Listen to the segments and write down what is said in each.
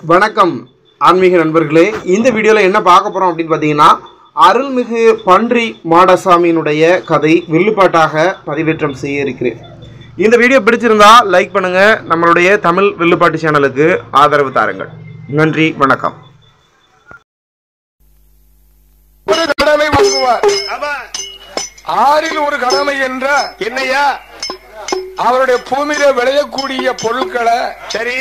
வணக்கம் ஆன்மீக நண்பர்களே. இந்த வீடியோவில் என்ன பார்க்க போகிறோம் அப்படின்னு பார்த்தீங்கன்னா, அருள்மிகு பன்றி மாடசாமியினுடைய கதை வில்லுப்பாட்டாக பதிவேற்றம் செய்ய இருக்கிறேன். இந்த வீடியோ பிடிச்சிருந்தா லைக் பண்ணுங்கள், நம்மளுடைய தமிழ் வில்லுப்பாட்டு சேனலுக்கு ஆதரவு தாருங்கள். நன்றி, வணக்கம். ஒரு கடமை வாங்குவார். ஆறில் ஒரு கடமை என்ற என்னையா அவருடைய பூமியில விளையக்கூடிய பொருட்களை சரி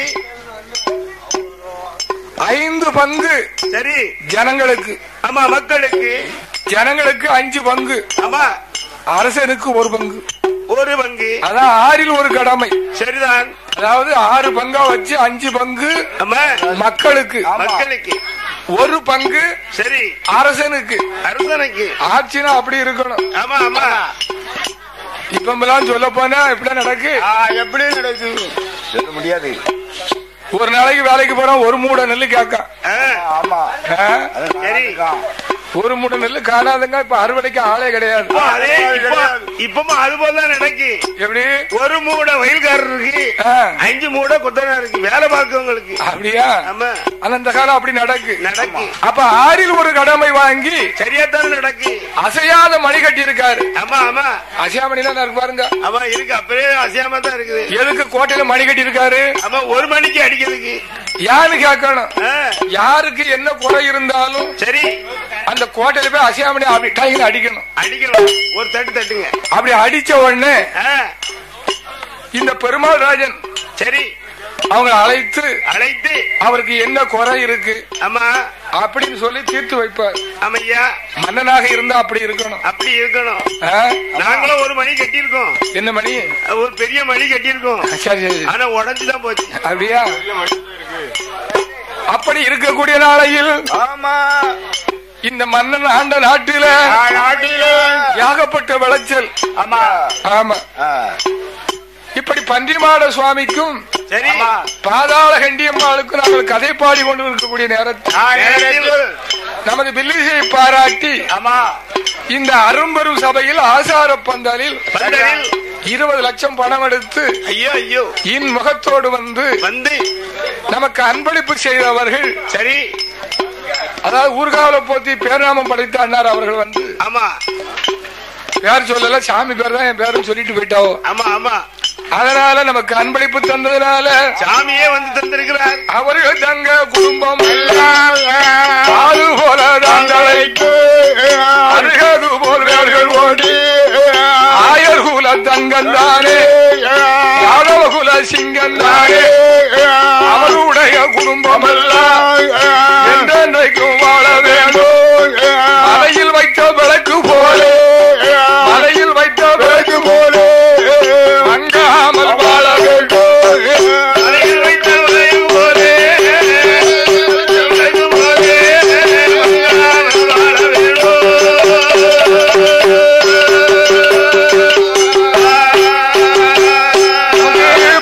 5 பங்கு சரி ஜனங்களுக்கு, ஆமா மக்களுக்கு, ஜனங்களுக்கு 5 பங்கு, ஆமா அரசனுக்கு 1 பங்கு, 1 பங்கு. அதான் ஆறில் ஒரு கடமை. சரிதான். அதாவது 6 பங்கா வச்சு 5 பங்கு மக்களுக்கு, மக்களுக்கு 1 பங்கு சரி அரசனுக்கு, அரசனுக்கு. ஆட்சினா அப்படி இருக்கணும். ஆமா ஆமா. இப்பெல்லாம் சொல்ல போனா எப்படி நடக்கு, எப்படி நடக்கு சொல்ல முடியாது. ஒரு நாளைக்கு வேலைக்கு போறோம், 1 மூடை நெல்லு கேட்க. ஆமா ஒரு மூட்டை நெல்லு காணாதுங்க. இப்ப அறுவடைக்கு ஆளே கிடையாது. இப்பவும் அது போலதான் நடக்கு. எப்படி 1 மூடை வயல்காரருக்கு 5 மூடை கொத்தனாருக்கு வேலை பார்க்கவங்களுக்கு. அப்படியா? அந்த காலம் அப்படி நடக்கு. அப்ப ஆறில் ஒரு கடமை வாங்கி சரியாத்தான நடக்கு. அசையாத மணி கட்டி இருக்காரு. ஆமா ஆமா. அசையாமணி தான் இருக்கு பாருங்க. ஆமா இருக்கு. அப்பவே அசையாம தான் இருக்குது. எதுக்கு கோட்டையில மணி கட்டி இருக்காரு? ஆமா 1 மணிக்கு அடிக்கிறதுக்கு. யாரு கேட்கணும்? யாருக்கு என்ன குறை இருந்தாலும் சரி அந்த கோட்டையில போய் அசையாமணி அப்படி டைல அடிக்கணும். அடிக்கணும். ஒரு தட்டு தட்டுங்க. அப்படி அடிச்ச உடனே இந்த பெருமாள் ராஜன் சரி அவங்க அழைத்து அழைத்து அவருக்கு என்ன குறை இருக்கு ஆமா அப்படின்னு சொல்லி தீர்த்து வைப்பார். ஆமையா மன்னனாக இருந்தா அப்படி இருக்கணும். அப்படி இருக்கணும். நாங்களும் 1 மணி கட்டியிருக்கோம். என்ன மணி? ஒரு பெரிய மணி கட்டியிருக்கோம். சரி சரி. ஆனா உடஞ்சுதான் போச்சு. அப்படியா? அப்படி இருக்கக்கூடிய நாளையில் ஆமா இந்த மன்னன் ஆண்ட நாட்டில ஏகப்பட்ட விளைச்சல். ஆமா ஆமா. இப்படி பன்றிமாட சுவாமிக்கும் சரி பாதாள கண்டியம்மாளுக்கும் நாங்கள் கதை பாடி கொண்டு இருக்கக்கூடிய நேரத்தில் நமது வில்லிசை பாராட்டி இந்த அரும்பெரும் சபையில் ஆசார பந்தலில் 20 லட்சம் பணம் எடுத்து ஐயோ ஐயோ இன் முகத்தோடு வந்து நமக்கு அன்பளிப்பு செய்தவர்கள் சரி அதாவது ஊர்காவல போத்தி பேர்நாமம் படைத்த அண்ணார் அவர்கள் வந்து ஆமா பேர் சொல்லல, சாமி பேர் தான் என் பேரும் சொல்லிட்டு போயிட்டாவோ. ஆமா ஆமா. அதனால நமக்கு அன்பளிப்பு தந்ததுனால சாமியே வந்து தந்திருக்கிறார். அவர்கள் தங்க குடும்பம் அது போல தந்தளைக்கு அருகது போல்கள் ஓடி ஆயர் குல தங்கம் தானே யாதவ குல சிங்கம் தானே அவருடைய குடும்பம் எல்லாம் என்றைக்கும் வாழ வேண்டும். மலையில் வைத்த விளக்கு போலே மலையில் வைத்த விளக்கு போலே அங்காமல் வாழ வேண்டும். மலையில் வைத்த விளக்கு போலே வாழ வேண்டும்.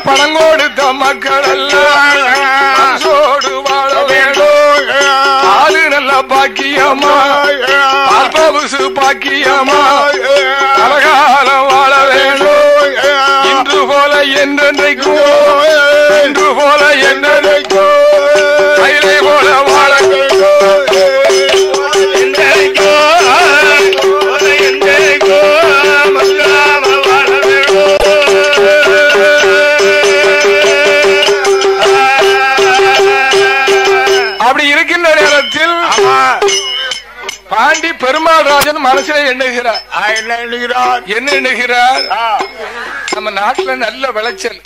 பணம் கொடுத்த மக்கள் எல்லாம் சோடு வாழ வேண்டும். ஆளு நல்ல பாக்கியமா பவுசு பாக்கியமா அழகாலம் வாழ வேண்டும். இன்று போல என்றைக்கும் இன்று போல என்றைக்கும் கைலை போல வாழ அப்படி இருக்கின்ற நேரத்தில் பாண்டி பெருமாள் ராஜன் மனசுல எண்ணுகிறார். என்ன எண்ணுகிறார்? நம்ம நாட்டுல நல்ல விளைச்சல்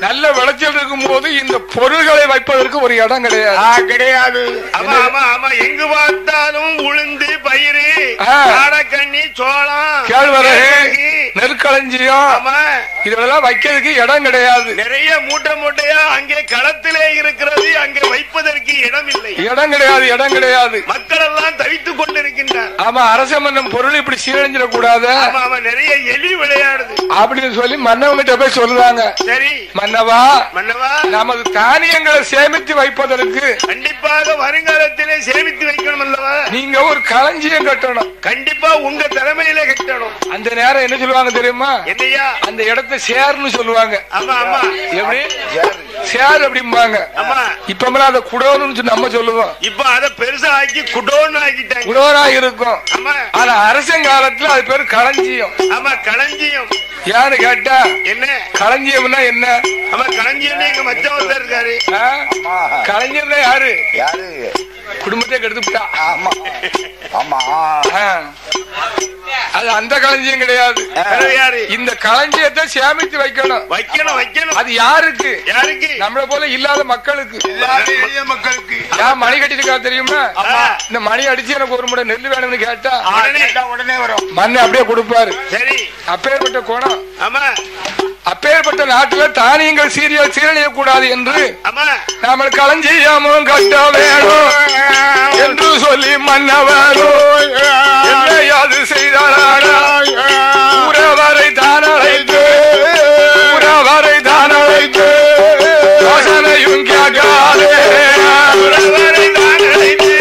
நல்ல விளைச்சல் இருக்கும் போது இந்த பொருள்களை வைப்பதற்கு ஒரு இடம் கிடையாது. கிடையாது. எங்கு பார்த்தாலும் உளுந்து பயிறு காடக்கண்ணி சோளம் கேழ்வரகு நெற்களஞ்சியம் இதெல்லாம் வைக்கிறதுக்கு இடம் கிடையாது. நிறைய மூட்டை மூட்டையா அங்கே களத்திலே இருக்கிறது. அங்கே வைப்பதற்கு இடம் இல்லை. இடம் கிடையாது. இடம் கிடையாது. மக்கள் எல்லாம் தவித்துக் கொண்டிருக்கின்றனர். ஆமா அரச மன்னம் பொருள் இப்படி சீரழிஞ்சிடக்கூடாது. நிறைய எலி விளையாடுது அப்படின்னு சொல்லி மன்னவங்கிட்ட போய் சொல்லுவாங்க. சரி மன்னவா மன்னவா நமது தானியங்களை சேமித்து வைப்பதற்கு கண்டிப்பாக வருங்காலத்திலே சேமித்து வைக்கணும் அல்லவா? நீங்க ஒரு களஞ்சியம் கட்டணும். கண்டிப்பா உங்க தலைமையில கட்டணும். அந்த நேரம் என்ன சொல்லுவாங்க தெரியுமா? என்னையா அந்த இடத்தை சேர்னு சொல்லுவாங்க. ஆமா ஆமா. எப்படி சேர் அப்படிம்பாங்க. இப்ப அந்த குடோன்னு நம்ம சொல்லுவோம். இப்ப அதை பெருசா ஆக்கி குடோன்னு ஆக்கிட்டாங்க. குடோனா இருக்கும். ஆனா அரசங்காலத்துல அது பேரு களஞ்சியம். ஆமா களஞ்சியம். யாரு கேட்டா என்ன களஞ்சியம்னா என்ன? ஆமா களஞ்சியம் எங்க மச்சம் ஒருத்தர் இருக்காரு. களஞ்சியம்னா யாரு? குடும்பத்தை கெடுத்துட்டா. ஆமா ஆமா அது அந்த களஞ்சியம் கிடையாது. இந்த களஞ்சியத்தை சேமித்து வைக்கணும். வைக்கணும் வைக்கணும். அது யாருக்கு? யாருக்கு? நம்மள போல இல்லாத மக்களுக்கு, மக்களுக்கு. ஏன் மணி கட்டிருக்கா தெரியுமா? இந்த மணி அடிச்சு எனக்கு ஒரு முறை நெல் வேணும்னு கேட்டா உடனே வரும். மண்ணை அப்படியே கொடுப்பாரு. சரி, அப்பேற்பட்ட கோணம். ஆமா, அப்பேற்பட்ட நாட்டுல தானியங்கள் சீரழிய கூடாது என்று நாம களஞ்சியமும் கட்ட வேணும் என்று சொல்லி மன்னவரும் என்னையாது செய்தாரா? உறவரை தானழைத்து உறவரை தானழைத்து யோசனையும் கேட்காதே. உறவரை தானழைத்து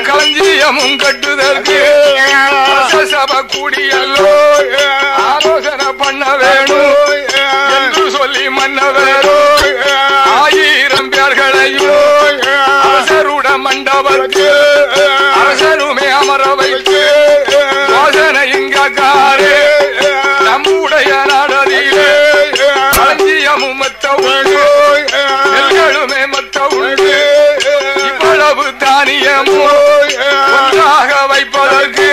களஞ்சியமும் கட்டுதற்கு சபை கூடியல்லோ ஆலோசனை பண்ண வேணும் என்று சொல்லி மன்ன வேணும். 1000 பேர்களையும் அரசருட மண்டபத்தில் அரசனுமே அமர வைத்து யோசனையும் காரே நம்முடைய நாடதிலே களஞ்சியமும் மத்த உண்டு, நெல்களுமே மத்த உண்டு. இவ்வளவு தானியமும் ஒன்றாக வைப்பதற்கு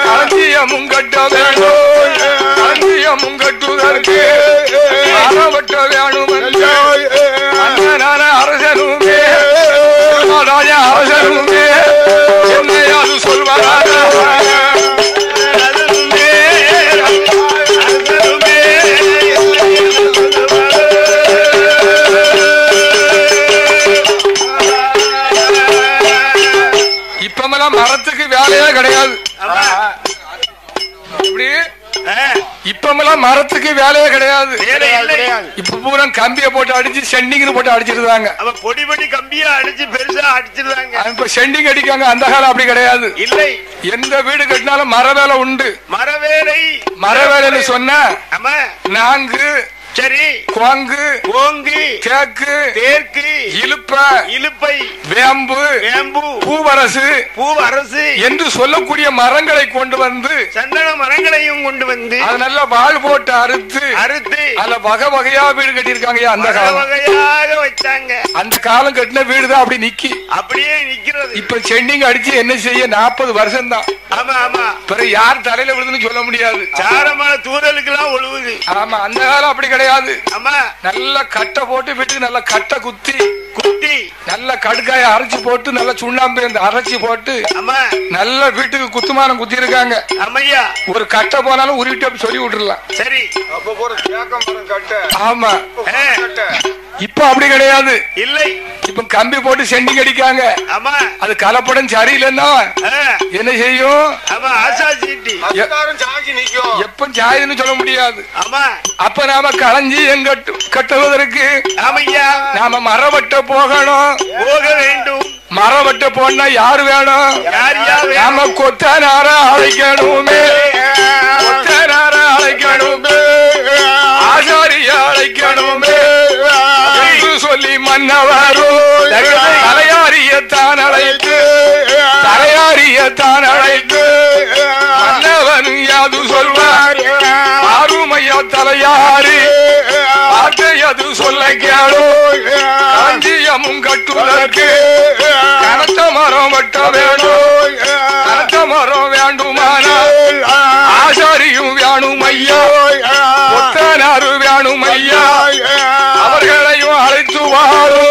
களஞ்சியமும் கட்ட வேண்டும். களஞ்சியமும் கட்டுவதற்கு அறவட்ட வேணும் என்று அண்ணனான அரசனுமே ராஜா அரசனுமே என்னையாது சொல்வாராக. இப்பமெல்லாம் மரத்துக்கு வேலையே கிடையாது. இப்பமெல்லாம் மரத்துக்கு வேலையே கிடையாது. இப்ப பூரா கம்பிய போட்டு அடிச்சு செண்டிங் போட்டு அடிச்சிருந்தாங்க. பொடி பொடி கம்பியா அடிச்சு பெருசா அடிச்சிருந்தாங்க. இப்ப செண்டிங் அடிக்காங்க. அந்த காலம் அப்படி கிடையாது. இல்லை, எந்த வீடு கட்டினாலும் மர வேலை உண்டு. மர வேலைன்னு சொன்னா நாங்கு, சரி, குவாங்கு, ஓங்கு, தேக்கு, தேக்கு, இலுப்பை, வேம்பு, பூவரசு என்று சொல்லக்கூடிய மரங்களை கொண்டு வந்து, சந்தன மரங்களையும் கொண்டு வந்து அது நல்ல வாழ் போட்டு அறுத்து அதுல வகை வகையா வீடு கட்டிருக்காங்க. அந்த காலம் வகையாக வச்சாங்க. அந்த காலம் கட்டின வீடுதான் அப்படி நிக்கி, அப்படியே நிக்கிறது. இப்ப செண்டிங் அடிச்சு என்ன செய்ய 40 வருஷம் தான். ஆமா ஆமா, பிறகு யார் தலையில விழுதுன்னு சொல்ல முடியாது. சாரமான தூரலுக்கு எல்லாம் ஒழுகுது. ஆமா, அந்த காலம் அப்படி கிடையாது. நல்ல கட்டை போட்டு வீட்டுக்கு நல்ல கட்டை குத்தி நல்ல கடுக்காய அரைச்சு போட்டு நல்ல சுண்ணாம்பு அரைச்சி போட்டு நல்ல வீட்டுக்கு குத்துமானம் குத்தி இருக்காங்க. ஒரு கட்டை போனாலும் உருவிட்டு சொல்லி விட்டுறலாம். சரி, ஆமா. இப்ப அப்படி கிடையாது. இல்லை, இப்ப கம்பி போட்டு செண்டிங் அடிக்காங்க. அது கலப்படம் சரியில்லைன்னா என்ன செய்யும்? எப்ப சாயுதுன்னு சொல்ல முடியாது. அப்ப நாம களஞ்சியம் கட்டுவதற்கு நாம மரவட்ட போகணும். போக வேண்டும். மரவட்ட போனா யாரு வேணும்? நாம கொத்தனார அழைக்கணுமே. கொத்தனார அழைக்கணுமே, ஆசாரிய அழைக்கணுமே சொல்லி மன்னவரும் தலையாரியத்தான் அழைத்து மன்னவன் யாது சொல்வார்? ஆறுமையா தலையாரி வார்த்தையது சொல்ல கேளோ. களஞ்சியமும் கட்டுவதற்கு கனத்த மரம் வெட்ட வேணும். கனத்த மரம் வேண்டுமானால் ஆசாரியும் வேணும் ஐயா, ஒத்தனாரு வேணும் ஐயா. அவர்களையும் அழைத்து வாரோ,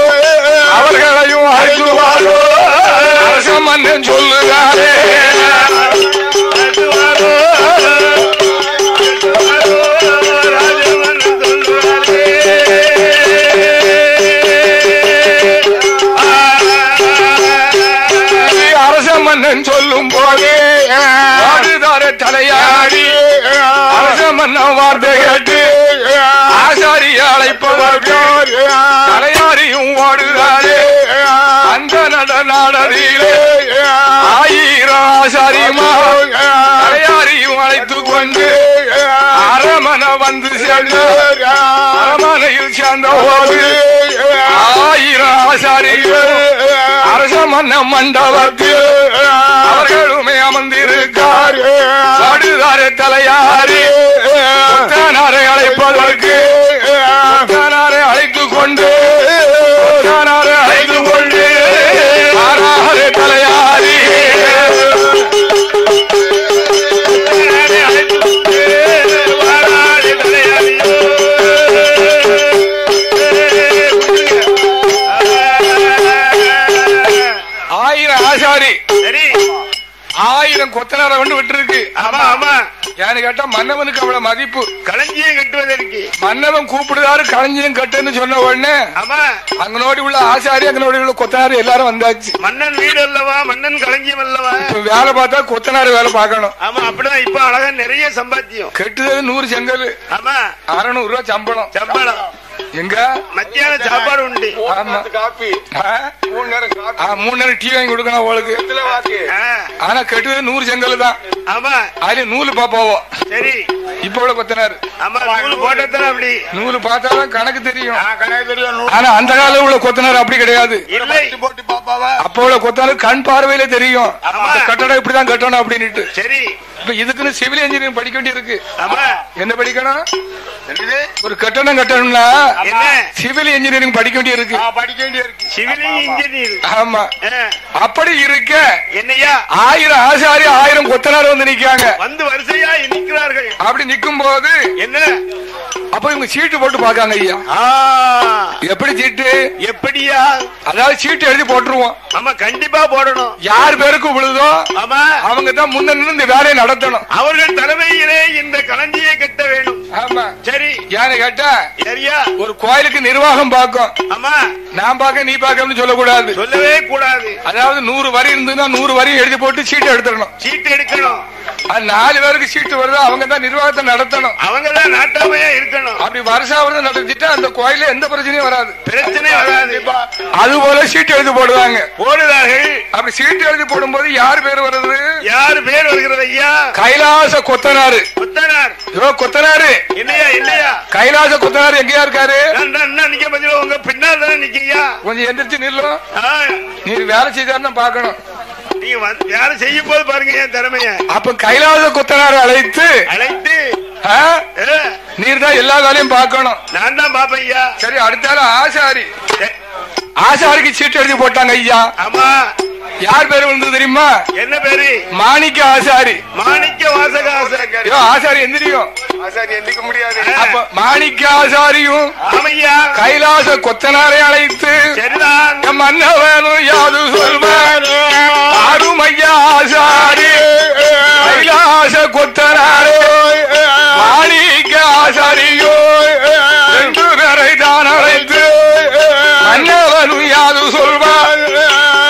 அவர்களையும் அழைத்து வாரோ. அரசமன்னன் சொல்லுகிறாரே, அரசமன்னன் சொல்லும் போதே தலையாடி அரசமன்னன் வார்த்தை கேட்டு ஆசாரிய அழைப்பவர்கள் தலையாரியும் ஓடுகிறாரே. அந்த நாடதிலே ஆயிராசாரியும் அழைத்துக் கொண்டு அரமனை வந்து சேர்ந்து அரமனையில் சேர்ந்த போது ஆயிராசாரிகள் அரச மன்ன மண்டபத்தில் அவர்களுமே அமர்ந்திருக்கார். படுதார தலையாரி புத்தனாரை அழைப்பதற்கு புத்தனாரை அழைத்துக் கொண்டு தலையாரி ஆயிரம் ஆசாரி 1000 கொத்தனார வந்து விட்டு இருக்கு. ஆமா ஆமா. ஏன்னு கேட்டா மன்னவனுக்கு அவ்வளவு மதிப்பு. களஞ்சியம் கட்டுவதற்கு மன்னவன் கூப்பிடுதாரு களஞ்சியம் கட்டுன்னு சொன்ன உடனே ஆமா அங்கனோடி உள்ள ஆசாரி அங்கனோடி உள்ள கொத்தனாரு எல்லாரும் வந்தாச்சு. மன்னன் வீடு அல்லவா, மன்னன் களஞ்சியம் அல்லவா. இப்ப வேலை பார்த்தா கொத்தனாரு வேலை பார்க்கணும். ஆமா அப்படிதான். இப்ப அழகா நிறைய சம்பாத்தியம். கெட்டுதல் 100 செங்கல். ஆமா 600 ரூபாய் சம்பளம். எங்க மத்தியான சாப்பாடு உண்டு. காப்பி 3 நேரம் டீ வாங்கி கொடுக்கணும் அவளுக்கு. ஆனா கெட்டுதல் 100 செங்கல் தான். ஆமா அது நூலு பாப்பாவோம். சரி இப்ப உள்ள கொத்தனாரு ஆமா நூல் போட்டா அப்படி நூலு பார்த்தாலும் கணக்கு தெரியும். ஆனா அந்த காலம் உள்ள கொத்தனார் அப்படி கிடையாது. அப்ப உள்ள கொத்தனார் கண் பார்வையில தெரியும் கட்டடம் இப்படிதான் கட்டணும் அப்படின்னு. சரி இப்ப இதுக்குன்னு சிவில் இன்ஜினியரிங் படிக்க வேண்டி இருக்கு. என்ன படிக்கணும்? ஒரு கட்டணம் கட்டணும்னா சிவில் இன்ஜினியரிங் படிக்க வேண்டி இருக்கு. Civil engineer. ஆமா அப்படி இருக்க என்னையா 1000 ஆசாரி 1000 கொத்தனார் வந்து நிக்காங்க. வந்து வரிசையா நிக்கிறார்கள். அப்படி நிக்கும் போது என்ன அப்ப இவங்க சீட்டு போட்டு பாக்காங்க. ஐயா எப்படி சீட்டு? எப்படியா? அதாவது சீட்டு எழுதி போட்டுருவோம். ஆமா கண்டிப்பா போடணும். யார் பேருக்கு விழுதோ ஆமா அவங்க தான் முன்ன நின்று இந்த வேலையை நடத்தணும். அவர்கள் தலைமையிலே இந்த களஞ்சியை கட்ட வேண்டும். ஆமா சரி யாரு கேட்டா சரியா ஒரு கோயிலுக்கு நிர்வாகம் பார்க்கும். ஆமா நான் பார்க்க நீ பார்க்கணும்னு சொல்லக்கூடாது. சொல்லவே கூடாது. அதாவது 100 வரி இருந்ததுன்னா 100 வரி எழுதி போட்டு சீட்டு எடுத்துடணும். சீட்டு எடுக்கணும். அது 4 பேருக்கு சீட்டு வருதோ அவங்க தான் நிர்வாகத்தை நடத்தணும். அவங்க தான் நாட்டாமையா இருக்கணும். அப்படி வருஷம் நடத்திட்டு அந்த கோயில எந்த பிரச்சனையும் வராது. பிரச்சனை வராது. அது போல சீட்டு எழுதி போடுவாங்க. போடுவார்கள். அப்படி சீட்டு எழுதி போடும் போது யார் பேர் வருது? யார் பேர் வருகிறது ஐயா? கைலாச கொத்தனாரு. கொத்தனார் கொத்தனாரு இல்லையா? இல்லையா கைலாச கொத்தனார் எங்கயா இருக்காரு? நிக்க பதில உங்க பின்னால் தானே நிக்கியா. கொஞ்சம் எந்திரிச்சு நில்லும். நீ வேலை செய்தாருன்னு பாக்கணும். நீங்க வேலை செய்யும் போது பாருங்க என் திறமைய. அப்ப கைலாச கொத்தனார் அழைத்து நீர் தான் எல்லா வேலையும் பார்க்கணும். நான் தான் பாப்பேன் ஐயா. சரி அடுத்தாலும் ஆசாரி ஆசாரிக்கு சீட்டு எழுதி போட்டாங்க ஐயா. ஆமா யார் பேரு வந்து தெரியுமா? என்ன பேரு? மாணிக்க ஆசாரி. மாணிக்க வாசக ஆசாரி. ஆசாரி எந்திரியும். ஆசாரி எந்திரிக்க முடியாது. அப்ப மாணிக்க ஆசாரியும் கைலாச கொத்தனாரை அழைத்து மன்னவனும் யாது சொல்வார் அருமையா ஆசாரி கைலாச கொத்தனாரே மாணிக்க ஆசாரியோ 2 பேரை தான் அழைத்து மன்னவனும் யாது சொல்வார்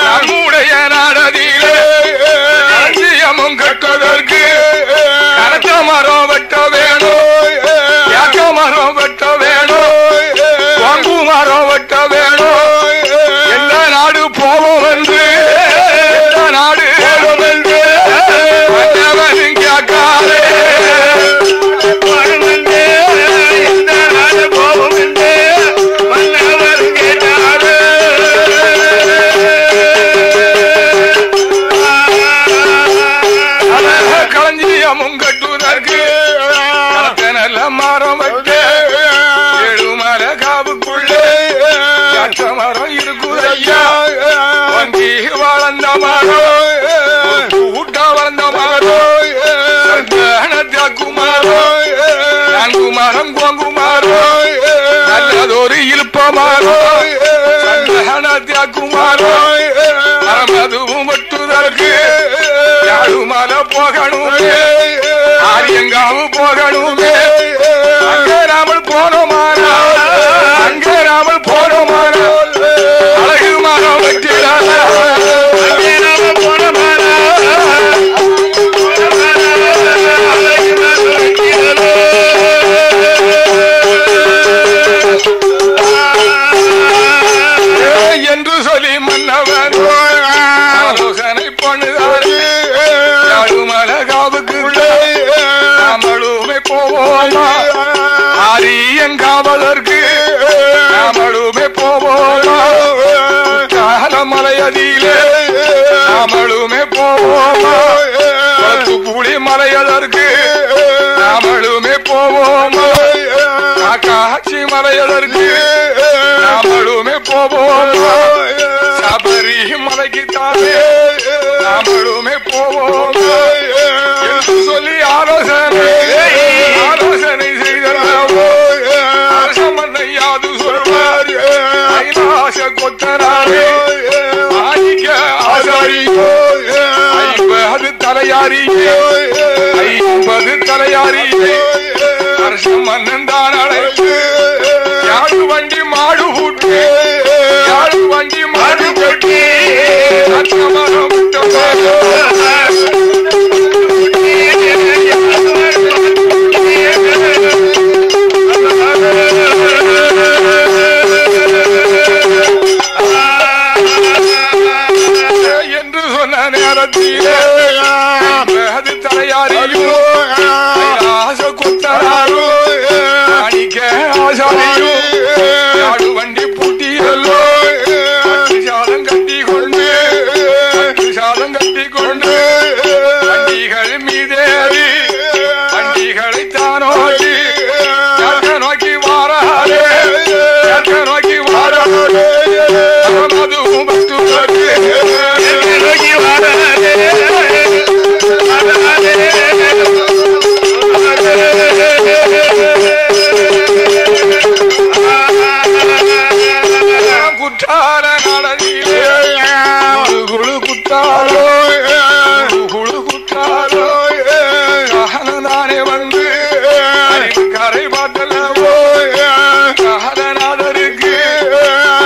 நம்முடைய நாடதிலே களஞ்சியமும் கட்டுவதற்கு கனத்த மரம் வெட்ட வேணும், ஏக்க மரம் வெட்ட வேணும், பங்கு மரம் வெட்ட வேணும். எந்த நாடு போவோம் என்று எந்த நாடு போவோம் என்று மன்னவனும் கேட்காதே. எந்த நாடு போவோம் என்று மன்னவனும் கேட்டாரு. களஞ்சியமும் கட்டுவதற்கு நல்ல மரம் வெட்ட 7 மர காவுக்குள்ளே மரம் இருக்குதையா. வங்கி வளர்ந்த மரம் கூட்ட வளர்ந்த மரம் குமாரம் 4 மரம் கோங்குமாரம் நல்லதொரு இழுப்ப மரம் குமாரம் மரமதுவும் வெட்டுதற்கு 7 மலை போகணுமே ஆரியங்காவும் போகணுமே. அங்கே நாமல் போனோமானா அங்கே நாமல் போனோமானா அழகு மரம் வெட்டினால அங்கே நாமல் போனோமானா அழகு மரம் வெட்டினால என்று சொல்லி மன்னவன் போவோமா புளி மலையதற்கு நாமளுமே போவோமா காக்காட்சி மலையதற்கு நாமளுமே போவோமா சபரி மலைக்குத்தானே நாமளுமே போவோமா என்று சொல்லி ஆலோசனை செய்தோ அரசமன்னையாது சொல்வார் கைலாச கொத்தனாரே ஆதிக்க ஆசாரி 50 தலையாரியே 50 தலையாரியே அரசமன்னன் தான் அழைத்து யாழ் வண்டி மாடு கூட்டு யாழ் வண்டி மாடு கொட்டி மரம் என்று சொன்ன நேரத்திலே அது தலையாரியும் ஆசை கொத்தராரோ அணிக்க ஆசாரியும் யாழ் வண்டி பூட்டியல்லோ சாதம் கட்டி கொண்டு வண்டிகள் மீதேறி வண்டிகளை தானோடி நோக்கி வாராலே நோக்கி வாராலே அதுவும் நோக்கி வாராலே குற்றால நடனிலே குழு குற்றாலோ குழு குற்றாலோ கஹனதானே வந்து கரை பார்த்தலவோ கஹனநாதருக்கு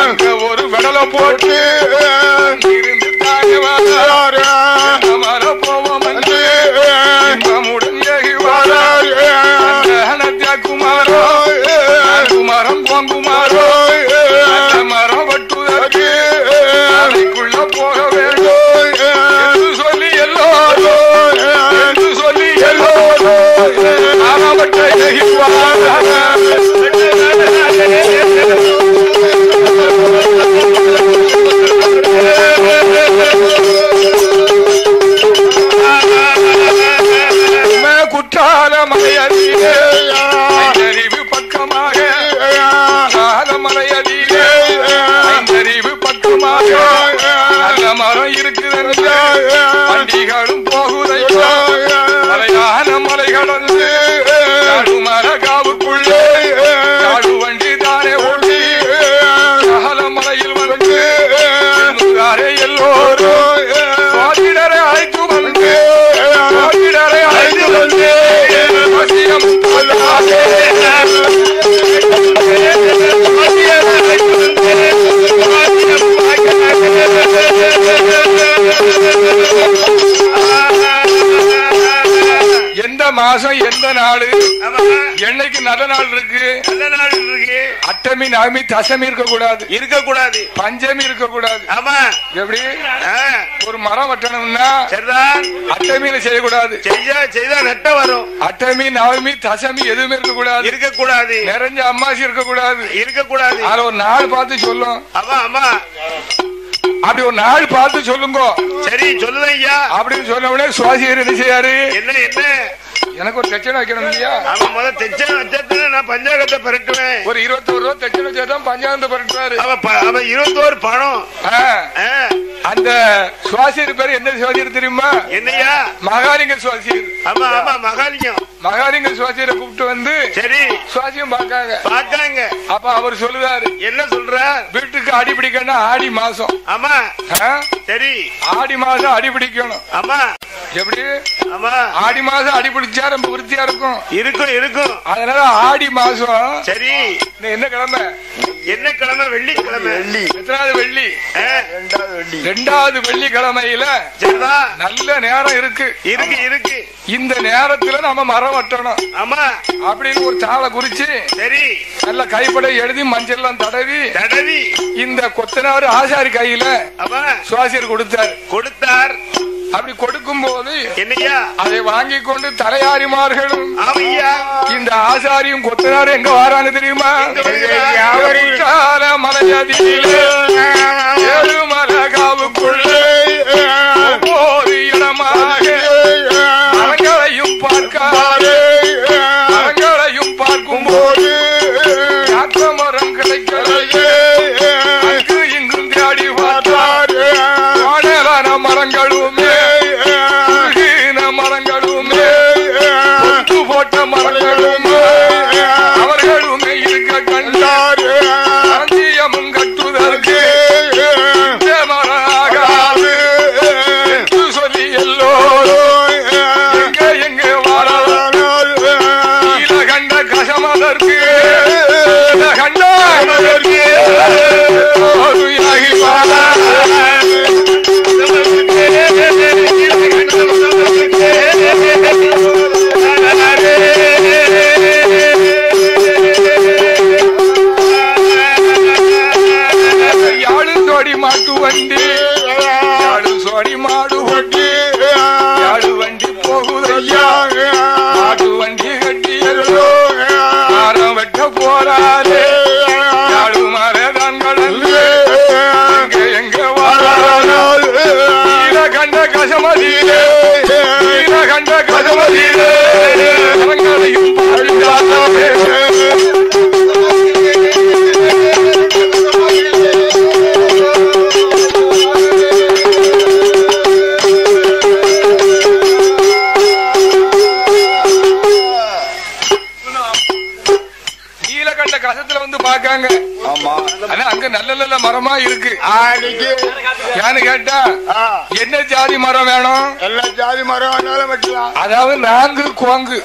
அங்க ஒரு வெடல போட்டு இருந்து தாங்க மர போவோம் என்று இன்பமுடன் ஏகி வாரார் குமாரோ குமாரம் பொங்குமாரோ மரம் வட்டுவதற்கு அதைக்குள்ள போக வேண்டும் என்று சொல்லி எல்லோரும் அவற்றை குற்றால மலையதிலே அறிவு பக்கமாக மலையதிலே அறிவு பக்கமாக நல்ல மரம் இருக்குது வண்டிகளும் போகுதையா மலையான மலை கடந்து மர காவுக்குள்ளே காடு வண்டி தானே ஓடி கால மலையில் வந்து எல்லோரும் சுவாதிடரை அழைத்து வந்து வசியம் கொள்ளாதே எந்த மாசம் எந்த நாடு என்னைக்கு நல்ல நாள் இருக்கு அட்டமி நவமி தசமி இருக்கக்கூடாது பஞ்சமி இருக்கக்கூடாது ஆமா எப்படி ஒரு மரம் வெட்டணும்னா அட்டமியில செய்யக்கூடாது செய்தா நட்ட வரும் அட்டமி நவமி தசமி எதுவுமே இருக்கக்கூடாது நிறைஞ்ச அம்மாசி இருக்கக்கூடாது அதுல ஒரு நாள் பார்த்து சொல்லும் அப்படி ஒரு நாள் பார்த்து சொல்லுங்க சரி சொல்லுங்க அப்படின்னு சொன்ன உடனே சுவாசியர் என்ன செய்யாரு என்ன எனக்கு ஒரு தட்சணை வைக்கணும் இல்லையா முதல் தட்சணை வச்சா நான் பஞ்சாங்கத்தை பரட்டுவேன் ஒரு 21 ரூபா தட்சணை வச்சாதான் பஞ்சாங்கத்தை பரட்டுவாரு அவன் 21 பணம் அந்த சுவாசியர் பேரு என்ன சுவாசியர் தெரியுமா என்னையா மகாலிங்க சுவாசியர் மகாலிங்க சுவாசியரை கூப்பிட்டு வந்து சரி சுவாசியம் பாக்காங்க அப்ப அவர் சொல்லுவாரு என்ன சொல்றார் வீட்டுக்கு அடி பிடிக்கணும் ஆடி மாசம் ஆமா சரி ஆடி மாசம் அடி பிடிக்கணும் ஆமா எப்படி ஆடி மாசம் அடி பிடிச்சா ரொம்ப விருத்தியா இருக்கும் அதனால ஆடி மாசம் சரி என்ன கிழமை வெள்ளிக்கிழமை எத்தனாவது வெள்ளி ரெண்டாவது வெள்ளிக்கிழமையில நல்ல நேரம் இருக்கு இந்த நேரத்துல நம்ம மரம் வெட்டணும் ஆமா அப்படின்னு ஒரு தாளை குறிச்சு சரி நல்ல கைப்பட எழுதி மஞ்சள் தடவி இந்த கொத்தனார் ஆசாரி கையில சுவாசியர் கொடுத்தார் அப்படி கொடுக்கும் போது என்னையா அதை வாங்கி கொண்டு தலையாரிமார்களும் இந்த ஆசாரியும் கொத்தனாரும் எங்க வாராங்க தெரியுமா மலையதிலே ஏழுமலை காவுக்குள்ளே ஒவ்வொரு இடம் போவதற்கு கண்டாமதற்கு யாழு சோடி மாட்டு வண்டி யாழு சோடி மாடு வண்டி யாழு வண்டி போகுதையா மாட்டு வண்டி கட்டியல்லோ மரம் வெட்ட போறாரு யாழு மரதான் கடந்து எங்க வாரானால் கண்ட கசமதியிலே கண்ட கசமதியிலே கரங்களையும் பாடுகிறாரே கசத்துல வந்து பாக்காங்க. ஆனா அங்க நல்ல நல்ல மரமா இருக்கு. யான்னு கேட்டா என்ன ஜாதி மரம் வேணும்? எல்லா ஜாதி மரம் வேணாலும் வெட்டலாம். அதாவது நான்கு குவாங்கு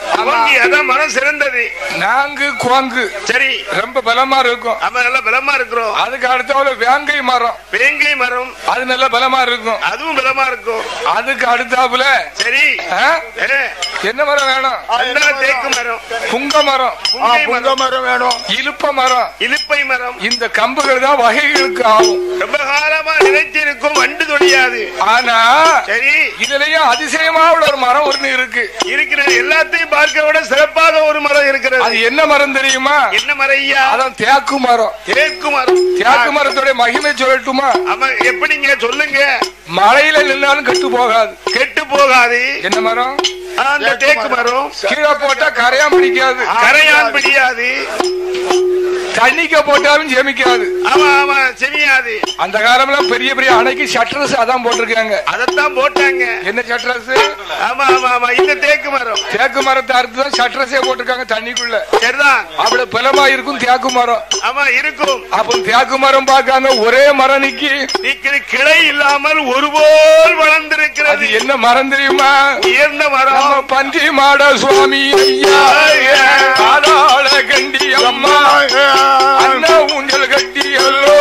அதான் மரம் சிறந்தது. நான்கு குவாங்கு சரி ரொம்ப பலமா இருக்கும். நம்ம நல்ல பலமா இருக்கிறோம். அதுக்கு அடுத்த வேங்கை மரம். வேங்கை மரம் அது நல்ல பலமா இருக்கும். அதுவும் பலமா இருக்கும். அதுக்கு அடுத்தாப்புல சரி என்ன மரம் வேணும்? தேக்கு மரம், புங்க மரம், புங்க மரம் வேணும். இலுப்ப மரம், இலுப்பை மரம். இந்த கம்புகள் தான் வகைகளுக்கு ஆகும். ரொம்ப காலமா நினைச்சிருக்கும், வண்டு தொழியாது. ஆனா சரி இதுலயும் அதிசயமா உள்ள ஒரு மரம் ஒண்ணு இருக்கு. இருக்கிறது எல்லாத்தையும் பார்க்க விட சிறப்பாக ஒரு மரம் இருக்கிறது. அது என்ன மரம் தெரியுமா? என்ன மரம் ஐயா? அதான் தேக்கு மரம். தேக்கு மரம். தேக்கு மரத்தோட மகிமை சொல்லட்டுமா? ஆமா எப்படிங்க சொல்லுங்க. மழையில நின்னாலும் கெட்டு போகாது. கெட்டு போகாது. என்ன மரம்? அந்த தேக்கு மரம். கீழே போட்டா கரையான் பிடிக்காது. கரையான் பிடிக்காது. தண்ணிக்க போட்டாலும் ஜெமிக்காது. ஆமா ஆமா செமியாது. அந்த காலம்லாம் பெரிய பெரிய அணைக்கு ஷட்டர்ஸ் அதான் போட்டிருக்காங்க. அதத்தான் போட்டாங்க. என்ன ஷட்டர்ஸ்? ஆமா ஆமா ஆமா இந்த தேக்கு மரம். தேக்கு மரத்தை அறுத்துதான் ஷட்டர்ஸே போட்டிருக்காங்க தண்ணிக்குள்ள. சரிதான். அவ்வளவு பலமா இருக்கும் தேக்கு மரம். ஆமா இருக்கும். அப்ப தேக்கு மரம் பார்க்காம ஒரே மரம் நிக்கிற கிளை இல்லாமல் ஒருபோல் வளர்ந்திருக்கிறது. என்ன மரம் தெரியுமா? உயர்ந்த மரம். பன்றி மாட சுவாமி ஐயா பாதாள கண்டி அம்மா அண்ணா ஊஞ்சல் கட்டி அல்லோ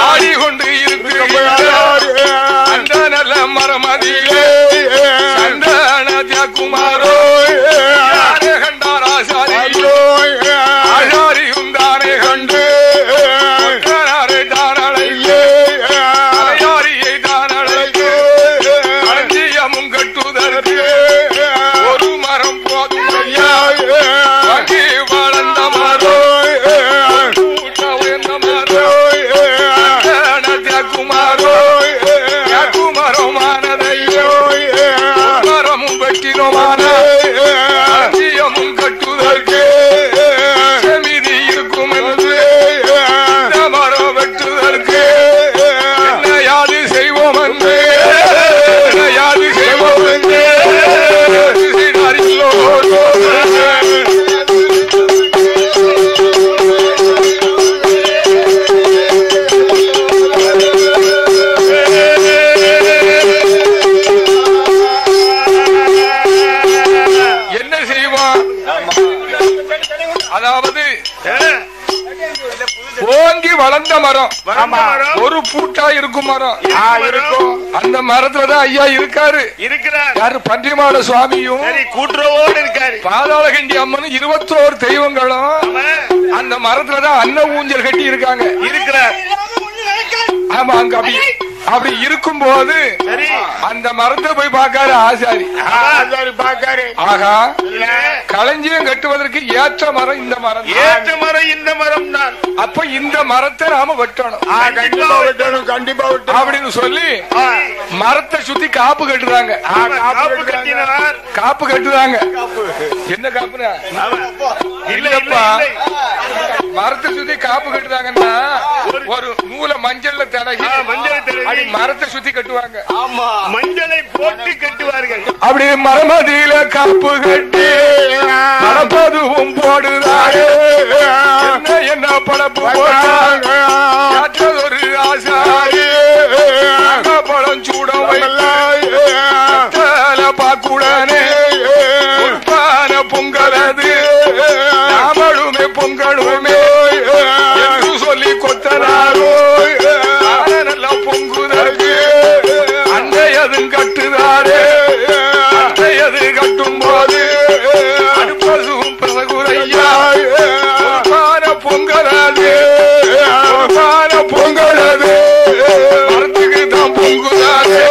ஆடிக்கொண்டு இருக்கு அந்த நல்ல மரம் அதிலே சந்தான தியாகுமாரோ கண்டார் ஆசாரியோ ஆசாரியும் தானே கண்டு தானழையே ஆசாரியை தானழையே அஞ்சியமும் கட்டுதற்கு ஒரு மரம் போதும் ஐயா வளர்ந்த மரம் மரமும் வெட்டினோமான கட்டுதற்கு செமிதி இருக்கும் என்று மரம் வெட்டுதற்கு என்ன யாது செய்வோம் என்று யாது செய்வோம் என்று செய்தாரில்லோ ஓங்கி வளர்ந்த மரம். ஒரு பூட்டா இருக்கும் மரம் இருக்கும். அந்த மரத்துலதான் ஐயா இருக்காரு. யாரு? பன்றிமாட சுவாமியும் கூட்டுறவோடு இருக்காரு. பாதாளகண்டி அம்மனும் 21 தெய்வங்களும் அந்த மரத்துலதான் அன்ன ஊஞ்சல் கட்டி இருக்காங்க. இருக்கிறார். ஆமா அங்க அப்படி இருக்கும் போது அந்த மரத்தை போய் பாக்காரு ஆசாரி. பாக்காரு. ஆகா களஞ்சியம் கட்டுவதற்கு ஏற்ற மரம் இந்த மரம். ஏற்ற மரம் இந்த மரம் தான். அப்ப இந்த மரத்தை நாம வெட்டணும். கண்டிப்பா வெட்டணும் அப்படின்னு சொல்லி மரத்தை சுத்தி காப்பு கட்டுறாங்க. காப்பு கட்டுறாங்க. என்ன காப்புனா? இல்லப்பா மரத்தை சுத்தி காப்பு கட்டுறாங்கன்னா ஒரு நூலை மஞ்சள்ல தடகி மரத்தை சுத்தி கட்டுவாங்க. ஆமா மஞ்சளை போட்டு கட்டுவார்கள். அப்படி மரமதியில காப்பு கட்டி படப்பதுவும் போடுறாங்க. என்ன படப்பு போட்டாங்க? ஒரு ஆசாரி பழம் சூடம் பாக்குடனே பொங்கலது நாம போது அடுப்பதும் பிறகுரையா பொங்கலாது பொங்கலாது மரத்துக்கு தான் பொங்குதாது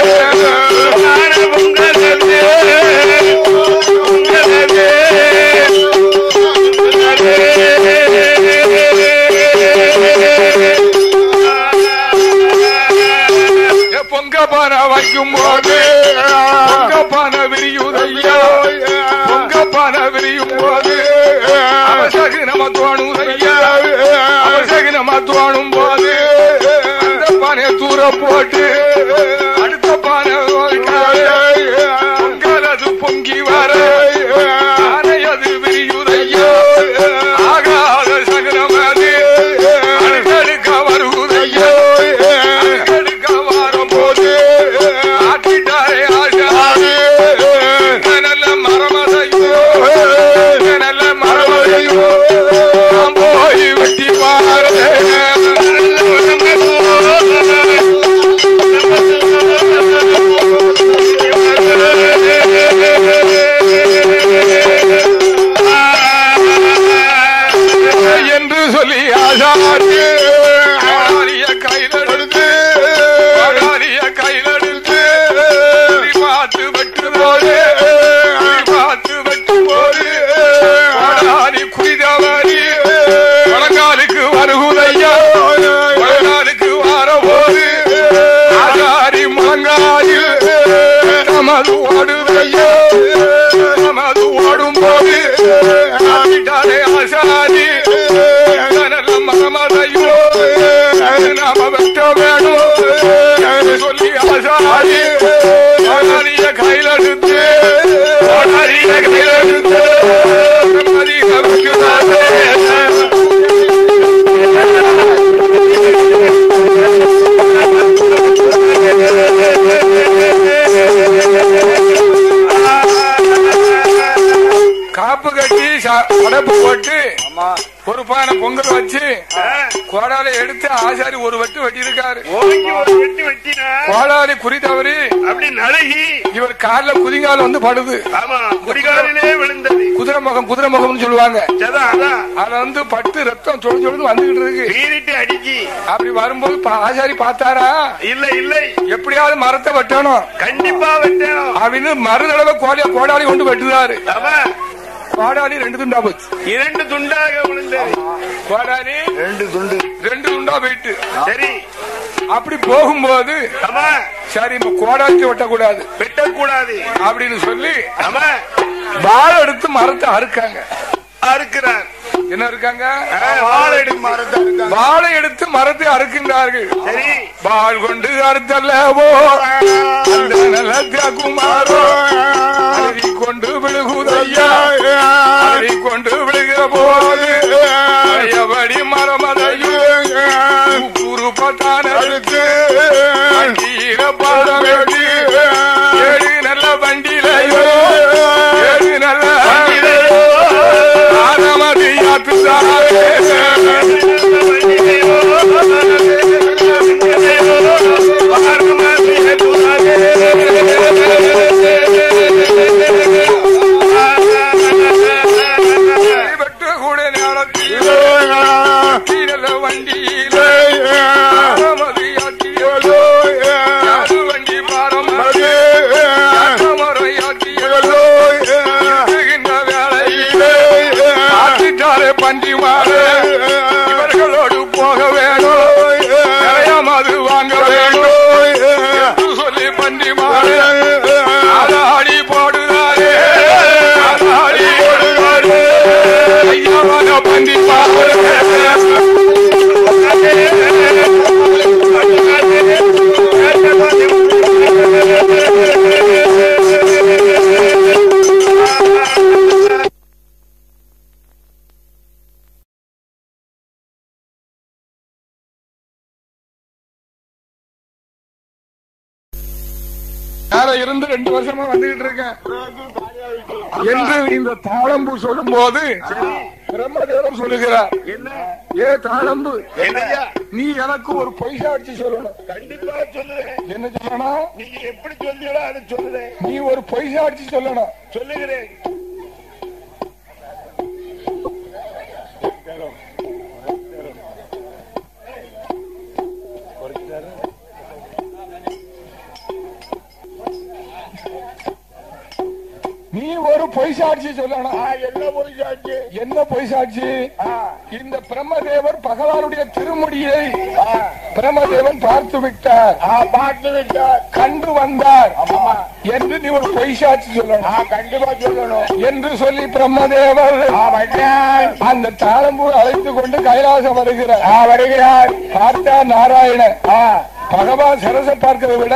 பொங்கப்பான வைக்கும் போது பொங்கப்பான விரியுதையா பொங்கப்பான விரியும் போது அவசகு நம்ம தோணுதையா அவசகு நம்ம தோணும் போது அந்த பானை தூர போட்டு அடுத்த பானை பொங்கலது பொங்கி வர அது விரியுதையா ஆகாத சகனமது அடுக்கடுக்க வருகுதையா அடுக்கடுக்க வரும் போது ஆட்டிட்டாரே ஆசாரி நல்ல மரமதையோ நல்ல மரமதையோ நாம் போய் வெட்டி பாரு என்று சொல்லி ஆசாரிய கையிலெடுத்து கையிலெடுத்து பார்த்து வெட்டு போது பார்த்து வெட்டு போது குடிதவரி வழங்காலுக்கு வருகுதையா வழங்காலுக்கு வர போது ஆசாரி முழங்காலில் நமது ஓடுதையா நமது ஓடும் போது ஆசாரி நல்ல மரமதையோ நாம வெட்ட வேணும் சொல்லி ஆசாரி ஆசாரிய கையிலெடுத்து ஆசாரிய கையிலெடுத்து காப்பு கட்டி உடப்பு போட்டு ஒரு பானை பொங்கல் வச்சு கோடாலை எடுத்து ஆசாரி ஒரு வெட்டு வெட்டி இருக்காரு கோடாலி குறி தவறி அப்படி நலகி இவர் கால குதிங்கால வந்து படுது குதிரை முகம் சொல்லுவாங்க அதுல வந்து பட்டு ரத்தம் சொல்லு சொல்லு வந்துகிட்டு இருக்கு அடிக்கி அப்படி வரும்போது ஆசாரி பார்த்தாரா இல்ல இல்ல எப்படியாவது மரத்தை வெட்டணும் கண்டிப்பா வெட்டணும் அப்படின்னு மறுதளவை கோடாலி கொண்டு வெட்டுறாரு கோடாலி 2 துண்டா போச்சு 2 துண்டாக விழுந்தது கோடாலி 2 துண்டா போயிட்டு சரி அப்படி போகும்போது சரி கோடாலி வெட்டக்கூடாது அப்படின்னு சொல்லி வாழை எடுத்து மரத்தை அறுக்கிறார் என்ன இருக்காங்க வாழை எடுத்து மரத்தை அறுக்கின்றார்கள் வாள் கொண்டு அறுத்தல்லவோ குமாரோ கொண்டு விழுகுதையா கொண்டு விழுகிற போது எவடி மரமதையும் குருப்பத்தான வண்டியில பாடம் வெட்டி ஏழு நல்ல வண்டியிலையோ ஏழு நல்ல ஆனமதி யாத்துதாரே வெட்டு கூட நேரத்தில் வண்டியில ஆனமதி யாத்தியோ வண்டி பாரம் பன்றி மாறு இவர்களோடு போக வேணும் அது வாங்க வேணும் சொல்லி பன்றி மாறு அடி போடுதாரே அடி போடுதாரு ஐயாவாக பன்றி மாறு இருந்து 2 வருஷமா வந்துகிட்டு இருக்கேன் என்று இந்த தாளம்பு சொல்லும் போது பிரம்மதேவன் சொல்லுகிறார் ஏ தாளம்பு நீ எனக்கு ஒரு பொய் சாட்சி சொல்லணும் கண்டிப்பா சொல்லுறேன் என்ன சொல்லணும் நீ எப்படி சொல்றீங்களோ அதை சொல்லுறேன் நீ ஒரு பொய் சாட்சி சொல்லணும் சொல்லுகிறேன் நீ ஒரு பொய் சாட்சி சொல்லணும். என்ன பொய் சாட்சி? என்ன பொய் சாட்சி? இந்த பிரம்மதேவர் பகவானுடைய திருமுடியை பிரம்மதேவன் பார்த்து விட்டார். கண்டு வந்தார் என்று நீ ஒரு பொய் சாட்சி சொல்லணும். கண்டிப்பா சொல்லணும் என்று சொல்லி பிரம்மதேவர் அந்த தாளம்பூர் அழைத்துக் கொண்டு கைலாசம் வருகிறார். பார்த்தா நாராயணன் பகவான் சரச பார்க்கிறத விட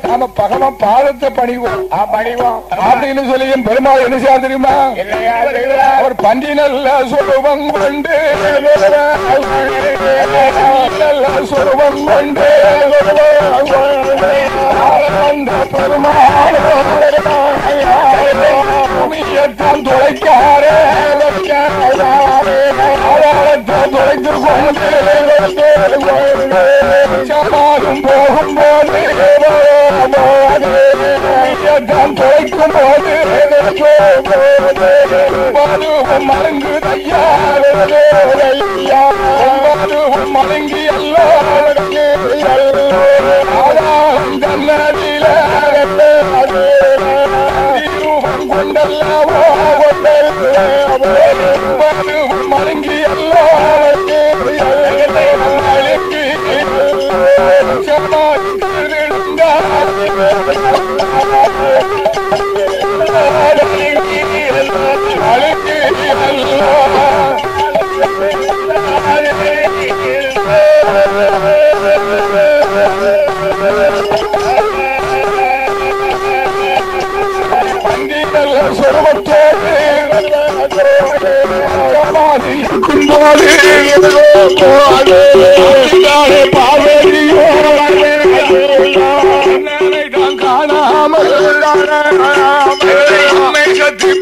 நாம பகவான் பாதத்தை பணிவோம் அப்படின்னு சொல்லி என் பெருமாள் என்ன செய்ய தெரியுமா? ஒரு பண்டி நல்ல சுரூபம் கொண்டு சுரூபம் கொண்டு பெருமாள் துளைக்காரே துளைத்து கொண்டு சமாதம் போகும்போது துளைக்கும் போது மலங்கு தையா மலங்கி எல்லாம் ஜன்னதில கொண்டல்லாவோ மலங்கி எல்லாம்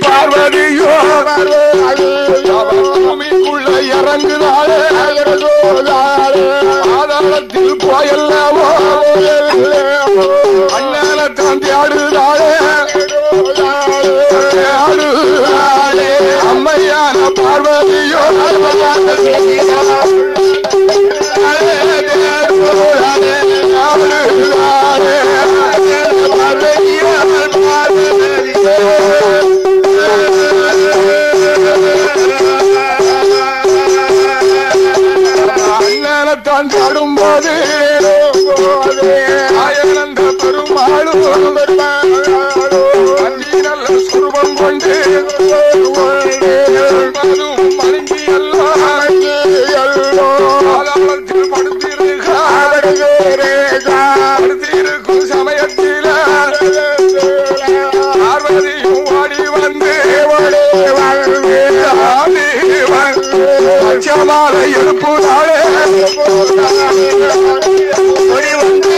பார்வதியோ பூமிக்குள்ள இறங்குதாளே ஆதாரத்தில் போயல்லாமோ அண்ணால தாண்டி ஆடுதாளே அம்மையான பார்வதியோ அண்ணாலத்தான் பாடும்போது ஆயனந்த பெருமாளும் நல்ல சுரூபம் கொண்டு மருங்கி எல்லாம் படுத்திருக்கும் சமயத்தில் பார்வதியும் ஓடி வந்து பச்சமாலை எழுப்புதாளே ஓடி வந்து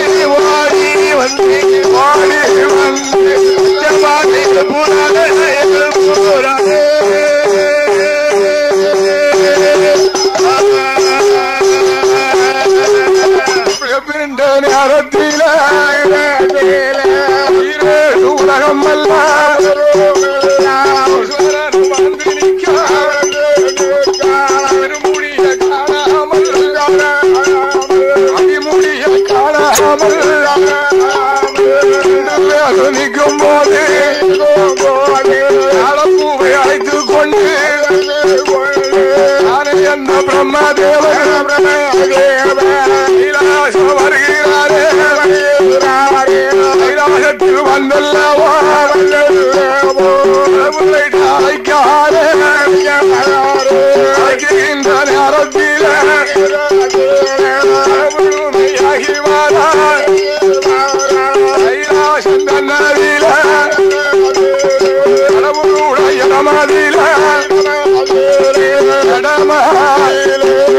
நேரத்தில் உலகம் அல்ல அடிமுடிய காணாமல் நிற்கும் போது பூவை அழைத்துக் கொண்டு நானே அந்த பிரம்மதேவன் கைலாசம் வருகிறாரே கைலாசத்தில் வந்தல்லவா அழைக்காரே அழைக்கின்ற நேரத்தில் கைலாசம் தன்னதில கடவுளுடைய நமதில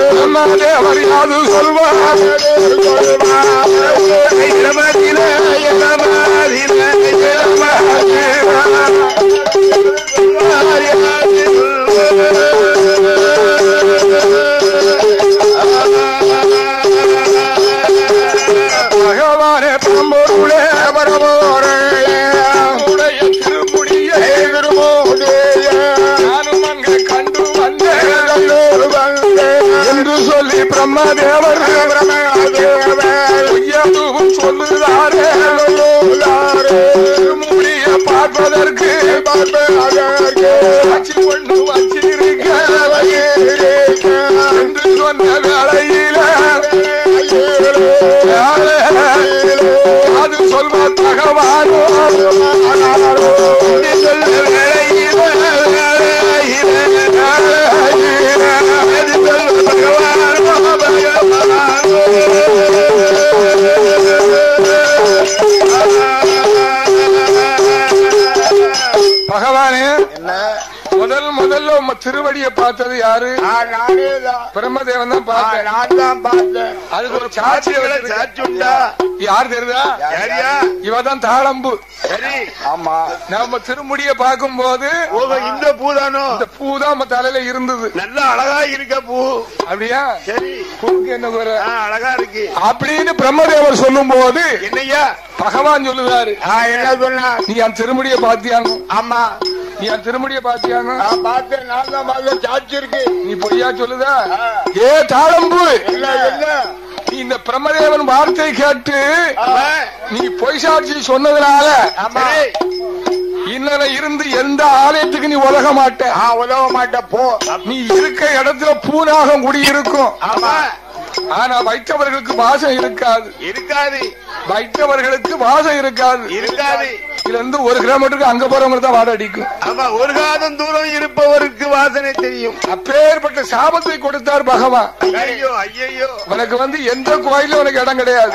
பிரம்மதேவர் யாது சொல்வார் பகவானே பரம்பொருளே பரமோரே உடைய திருமுடியே நானும் அங்கே கண்டு வந்தேன் என்று சொல்லி பிரம்மதேவர் சொல்லுதாரே திருமுடியை பார்ப்பதற்கு ஆட்சி பொண்ணு வச்சிருக்க என்று சொன்ன வேளையில அது சொல்வ தகவானோ பகவானே முதல்ல உங்க திருவடியை பார்த்தது யாரு? பிரம்மதேவன் தான் பார்த்தேன். நான் தான் பார்த்தேன். அதுக்கு ஒரு சாட்சி சாட்சியுண்டா? யார் தெரியுதா? இவதான் தாளம்பு. சரி. ஆமா, நம்ம திருமுடிய பார்க்கும் போது இந்த பூதானோ? இந்த பூதான் நம்ம தலையில இருந்தது. நல்லா அழகா இருக்க பூ. அப்படியா? சரி. பூக்கு என்ன குறை? அழகா இருக்கு அப்படின்னு பிரம்மதேவர் சொல்லும் போது என்னையா பகவான் சொல்லுவாரு, என்ன சொன்னா? நீ என் திருமுடிய பாத்தியாங்க? ஆமா, நீ என் திருமுடிய பாத்தியாங்க? பார்த்தேன். நான் தான் பார்த்தேன். சாட்சி இருக்கு. நீ பொய்யா சொல்லுதா? ஏ தாளம்பு, நீ இந்த பிரம்மதேவன் வார்த்தை கேட்டு நீ பொய் சாட்சி சொன்னதுனால இன்னல இருந்து எந்த ஆலயத்துக்கு நீ உலக மாட்ட போ. நீ இருக்க இடத்துல பூனாகம் குடியிருக்கும். ஆனா வைத்தவர்களுக்கு வாசம் இருக்காது. வைத்தவர்களுக்கு வாசம் இருக்காது. இதுல இருந்து 1 கிலோமீட்டருக்கு அங்க போறவங்களுக்கு தான் வாடை அடிக்கும். ஆமா, 1 காதம் தூரம் இருப்பவருக்கு வாசனை தெரியும். அப்பேற்பட்ட சாபத்தை கொடுத்தார் பகவான். ஐயோ ஐயோ, உனக்கு எந்த கோயிலும் உனக்கு இடம் கிடையாது.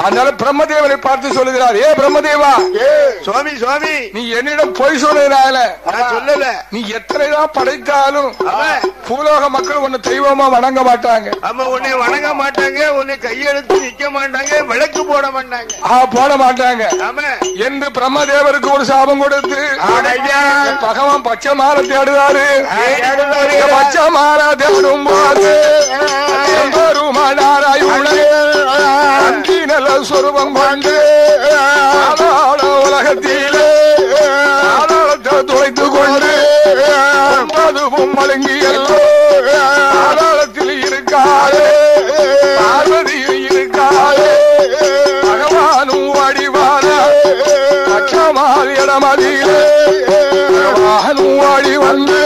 அதனால பிரம்மதேவனை பார்த்து சொல்லுகிறார், ஏ பிரம்மதேவா, சுவாமி சுவாமி, நீ என்னிடம் பொய் சொன்னதுனால நான் சொல்லல. நீ எத்தனைதான் படைத்தாலும் பூலோக மக்கள் உன்னை தெய்வமா வணங்க மாட்டாங்க. ஆமா, உன்னை வணங்க மாட்டாங்க. உன்னை கையெழுத்து நிக்க மாட்டாங்க. விளக்கு போட மாட்டாங்க என்று பிரம்மதேவருக்கு ஒரு சாபம் கொடுத்து பகவான் பச்சை மாலை தேடுவாரு. பச்சை மாலை தேடும் போது நல்ல சொருபம் கொண்டு உலகத்திலே துளைத்து கொண்டு அதுவும் மழுங்கி எல்லோத்தில் இருக்காது. பார்வதியும் இருக்காது. பகவானும் வடிவான பச்சமால் இடமதியிலே வாகனும் வழி வந்து